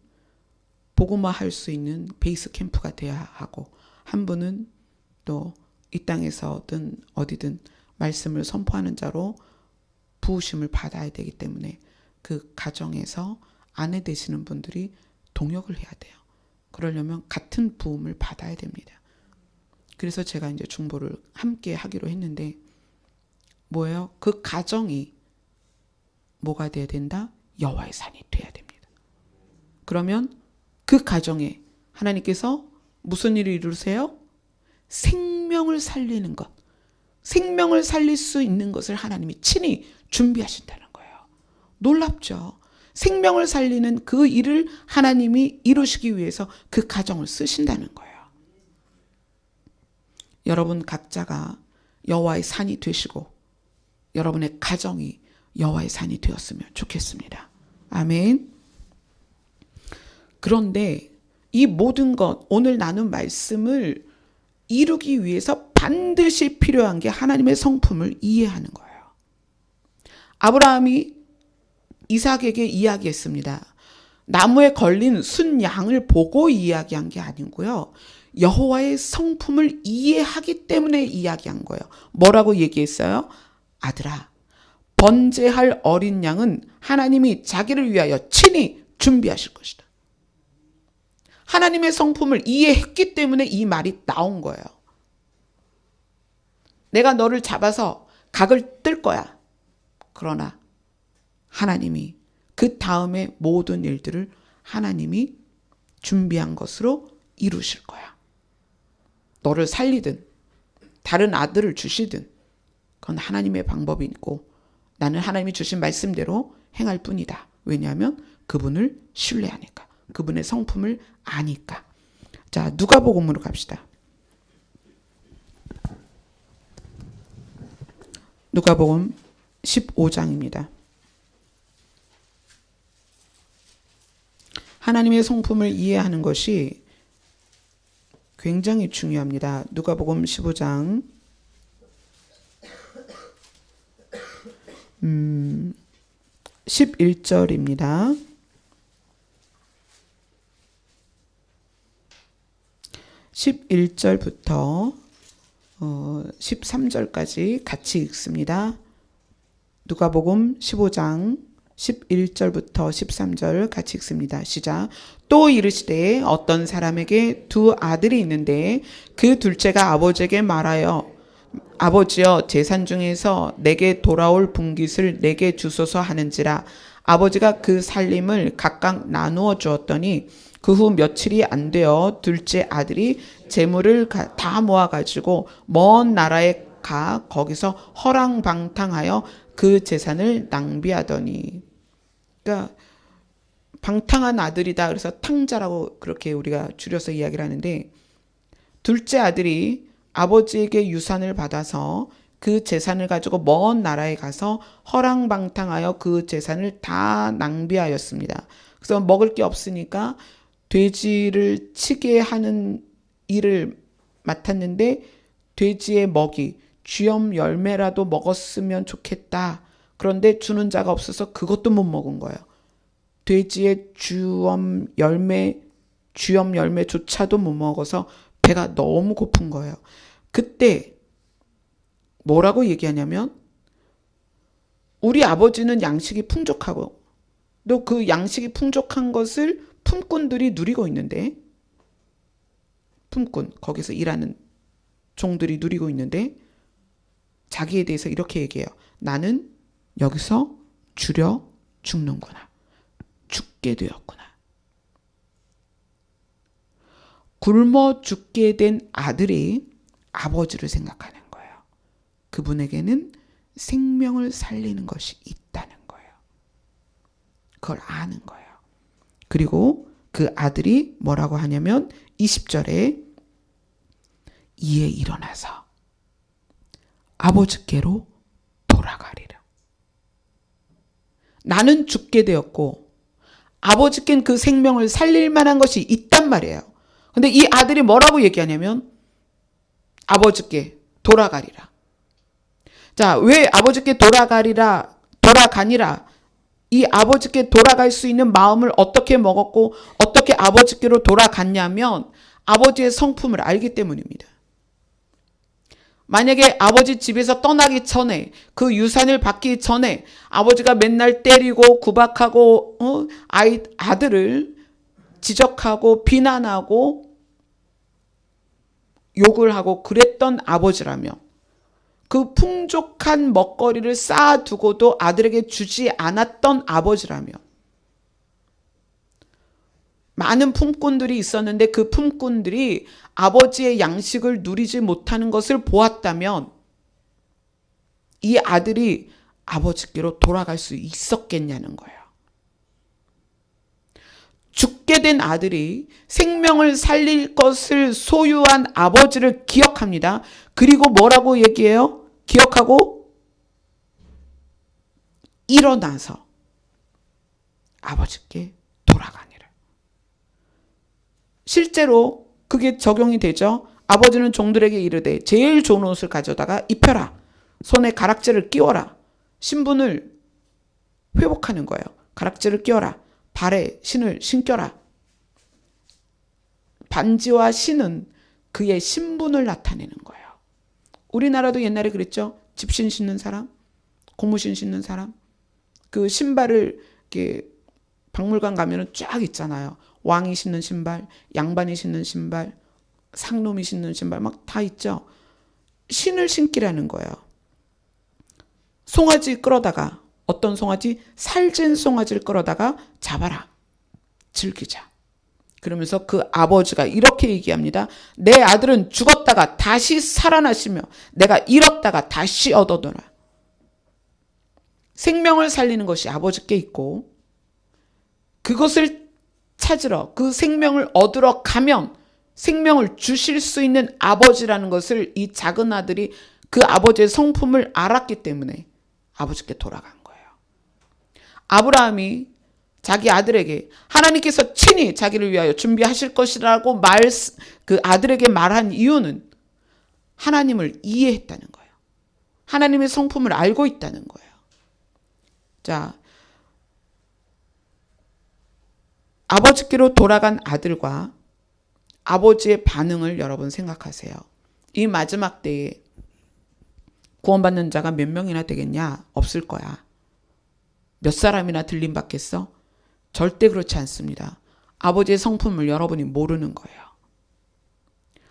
복음화할 수 있는 베이스 캠프가 돼야 하고 한 분은 또 이 땅에서든 어디든 말씀을 선포하는 자로 부으심을 받아야 되기 때문에 그 가정에서 아내 되시는 분들이 동역을 해야 돼요. 그러려면 같은 부음을 받아야 됩니다. 그래서 제가 이제 중보를 함께 하기로 했는데 뭐예요? 그 가정이 뭐가 돼야 된다? 여호와의 산이 돼야 됩니다. 그러면 그 가정에 하나님께서 무슨 일을 이루세요? 생명을 살리는 것, 생명을 살릴 수 있는 것을 하나님이 친히 준비하신다는 거예요. 놀랍죠? 생명을 살리는 그 일을 하나님이 이루시기 위해서 그 가정을 쓰신다는 거예요. 여러분 각자가 여호와의 산이 되시고 여러분의 가정이 여호와의 산이 되었으면 좋겠습니다. 아멘. 그런데 이 모든 것, 오늘 나눈 말씀을 이루기 위해서 반드시 필요한 게 하나님의 성품을 이해하는 거예요. 아브라함이 이삭에게 이야기했습니다. 나무에 걸린 순양을 보고 이야기한 게 아니고요. 여호와의 성품을 이해하기 때문에 이야기한 거예요. 뭐라고 얘기했어요? 아들아, 번제할 어린 양은 하나님이 자기를 위하여 친히 준비하실 것이다. 하나님의 성품을 이해했기 때문에 이 말이 나온 거예요. 내가 너를 잡아서 각을 뜰 거야. 그러나 하나님이 그 다음에 모든 일들을 하나님이 준비한 것으로 이루실 거야. 너를 살리든 다른 아들을 주시든 그건 하나님의 방법이 있고 나는 하나님이 주신 말씀대로 행할 뿐이다. 왜냐하면 그분을 신뢰하니까. 그분의 성품을 아니까. 자, 누가복음으로 갑시다. 누가복음 15장입니다. 하나님의 성품을 이해하는 것이 굉장히 중요합니다. 누가복음 15장 11절입니다. 11절부터 13절까지 같이 읽습니다. 누가복음 15장 11절부터 13절 같이 읽습니다. 시작. 또 이르시되 어떤 사람에게 두 아들이 있는데 그 둘째가 아버지에게 말하여 아버지여 재산 중에서 내게 돌아올 분깃을 내게 주소서 하는지라. 아버지가 그 살림을 각각 나누어 주었더니 그 후 며칠이 안 되어 둘째 아들이 재물을 다 모아가지고 먼 나라에 가 거기서 허랑방탕하여 그 재산을 낭비하더니. 그러니까 방탕한 아들이다. 그래서 탕자라고 그렇게 우리가 줄여서 이야기를 하는데, 둘째 아들이 아버지에게 유산을 받아서 그 재산을 가지고 먼 나라에 가서 허랑방탕하여 그 재산을 다 낭비하였습니다. 그래서 먹을 게 없으니까 돼지를 치게 하는 일을 맡았는데 돼지의 먹이 쥐엄 열매라도 먹었으면 좋겠다. 그런데 주는 자가 없어서 그것도 못 먹은 거예요. 돼지의 쥐엄 열매조차도 못 먹어서 배가 너무 고픈 거예요. 그때 뭐라고 얘기하냐면, 우리 아버지는 양식이 풍족하고 또 그 양식이 풍족한 것을 품꾼들이 누리고 있는데, 품꾼, 거기서 일하는 종들이 누리고 있는데 자기에 대해서 이렇게 얘기해요. 나는 여기서 줄여 죽는구나. 죽게 되었구나. 굶어 죽게 된 아들이 아버지를 생각하는 거예요. 그분에게는 생명을 살리는 것이 있다는 거예요. 그걸 아는 거예요. 그리고 그 아들이 뭐라고 하냐면 20절에 이에 일어나서 아버지께로 돌아가리라. 나는 죽게 되었고 아버지께는 그 생명을 살릴 만한 것이 있단 말이에요. 근데 이 아들이 뭐라고 얘기하냐면 아버지께 돌아가리라. 자, 왜 아버지께 돌아가니라? 이 아버지께 돌아갈 수 있는 마음을 어떻게 먹었고 어떻게 아버지께로 돌아갔냐면 아버지의 성품을 알기 때문입니다. 만약에 아버지 집에서 떠나기 전에, 그 유산을 받기 전에 아버지가 맨날 때리고 구박하고 아들을 지적하고 비난하고 욕을 하고 그랬던 아버지라면, 그 풍족한 먹거리를 쌓아두고도 아들에게 주지 않았던 아버지라면, 많은 품꾼들이 있었는데 그 품꾼들이 아버지의 양식을 누리지 못하는 것을 보았다면 이 아들이 아버지께로 돌아갈 수 있었겠냐는 거예요. 죽게 된 아들이 생명을 살릴 것을 소유한 아버지를 기억합니다. 그리고 뭐라고 얘기해요? 기억하고 일어나서 아버지께 돌아가니라. 실제로 그게 적용이 되죠. 아버지는 종들에게 이르되 제일 좋은 옷을 가져다가 입혀라. 손에 가락지를 끼워라. 신분을 회복하는 거예요. 가락지를 끼워라. 발에 신을 신겨라. 반지와 신은 그의 신분을 나타내는 거예요. 우리나라도 옛날에 그랬죠. 집신 신는 사람, 고무신 신는 사람. 그 신발을 이렇게 박물관 가면은 쫙 있잖아요. 왕이 신는 신발, 양반이 신는 신발, 상놈이 신는 신발 막 다 있죠. 신을 신기라는 거예요. 송아지 끌어다가 어떤 송아지? 살찐 송아지를 끌어다가 잡아라. 즐기자. 그러면서 그 아버지가 이렇게 얘기합니다. 내 아들은 죽었다가 다시 살아나시며 내가 잃었다가 다시 얻어노라. 생명을 살리는 것이 아버지께 있고 그것을 찾으러 그 생명을 얻으러 가면 생명을 주실 수 있는 아버지라는 것을 이 작은 아들이 그 아버지의 성품을 알았기 때문에 아버지께 돌아간 거예요. 아브라함이 자기 아들에게 하나님께서 친히 자기를 위하여 준비하실 것이라고 그 아들에게 말한 이유는 하나님을 이해했다는 거예요. 하나님의 성품을 알고 있다는 거예요. 자, 아버지께로 돌아간 아들과 아버지의 반응을 여러분 생각하세요. 이 마지막 때에 구원받는 자가 몇 명이나 되겠냐? 없을 거야. 몇 사람이나 들림 받겠어? 절대 그렇지 않습니다. 아버지의 성품을 여러분이 모르는 거예요.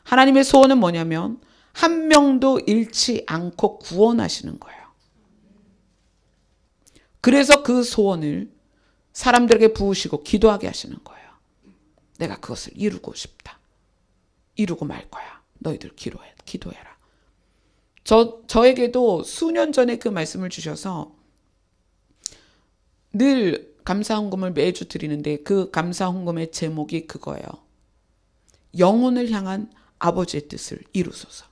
하나님의 소원은 뭐냐면 한 명도 잃지 않고 구원하시는 거예요. 그래서 그 소원을 사람들에게 부으시고 기도하게 하시는 거예요. 내가 그것을 이루고 싶다. 이루고 말 거야. 너희들 기도해라. 저에게도 수년 전에 그 말씀을 주셔서 늘 감사헌금을 매주 드리는데 그 감사헌금의 제목이 그거예요. 영혼을 향한 아버지의 뜻을 이루소서.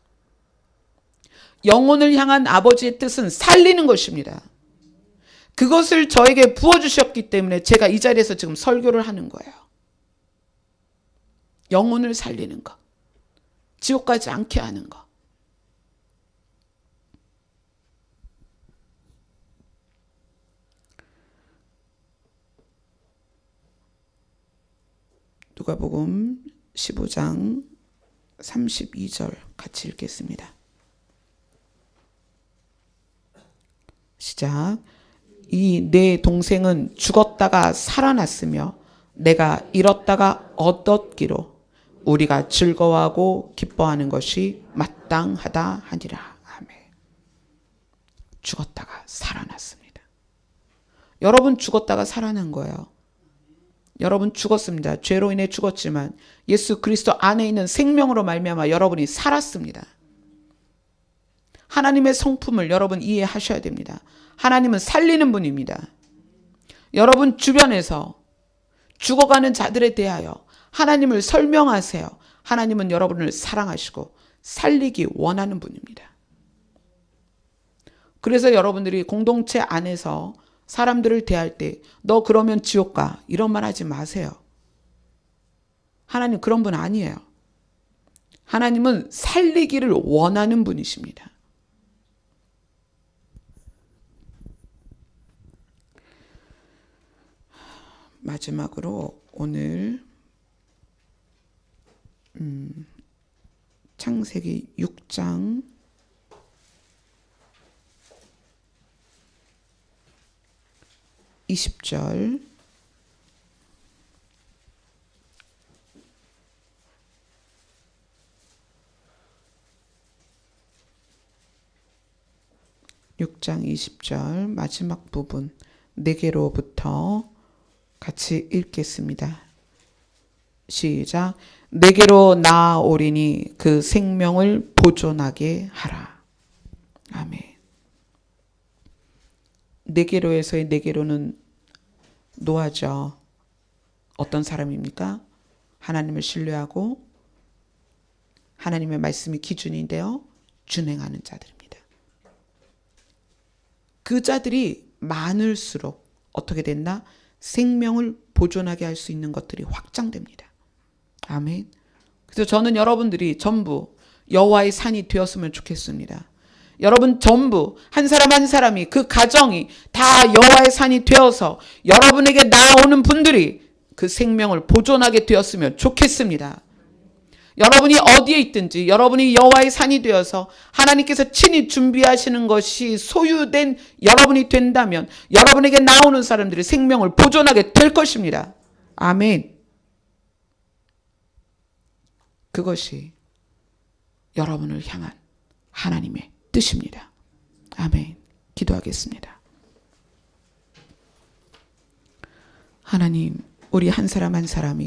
영혼을 향한 아버지의 뜻은 살리는 것입니다. 그것을 저에게 부어주셨기 때문에 제가 이 자리에서 지금 설교를 하는 거예요. 영혼을 살리는 것. 지옥 가지 않게 하는 것. 누가복음 15장 32절 같이 읽겠습니다. 시작. 이 내 동생은 죽었다가 살아났으며 내가 잃었다가 얻었기로 우리가 즐거워하고 기뻐하는 것이 마땅하다 하니라. 아멘. 죽었다가 살아났습니다. 여러분 죽었다가 살아난 거예요. 여러분 죽었습니다. 죄로 인해 죽었지만 예수 그리스도 안에 있는 생명으로 말미암아 여러분이 살았습니다. 하나님의 성품을 여러분 이해하셔야 됩니다. 하나님은 살리는 분입니다. 여러분 주변에서 죽어가는 자들에 대하여 하나님을 설명하세요. 하나님은 여러분을 사랑하시고 살리기 원하는 분입니다. 그래서 여러분들이 공동체 안에서 사람들을 대할 때 너 그러면 지옥 가 이런 말 하지 마세요. 하나님 그런 분 아니에요. 하나님은 살리기를 원하는 분이십니다. 마지막으로 오늘 창세기 6장 20절 마지막 부분 내게로부터 같이 읽겠습니다. 시작. 내게로 나아오리니 그 생명을 보존하게 하라. 아멘. 내게로에서의 내게로는 노아죠. 어떤 사람입니까? 하나님을 신뢰하고 하나님의 말씀이 기준인데요. 준행하는 자들입니다. 그 자들이 많을수록 어떻게 됐나? 생명을 보존하게 할 수 있는 것들이 확장됩니다. 아멘. 그래서 저는 여러분들이 전부 여호와의 산이 되었으면 좋겠습니다. 여러분 전부 한 사람 한 사람이 그 가정이 다 여호와의 산이 되어서 여러분에게 나오는 분들이 그 생명을 보존하게 되었으면 좋겠습니다. 여러분이 어디에 있든지 여러분이 여호와의 산이 되어서 하나님께서 친히 준비하시는 것이 소유된 여러분이 된다면 여러분에게 나오는 사람들이 생명을 보존하게 될 것입니다. 아멘. 그것이 여러분을 향한 하나님의 뜻입니다. 아멘. 기도하겠습니다. 하나님, 우리 한 사람 한 사람이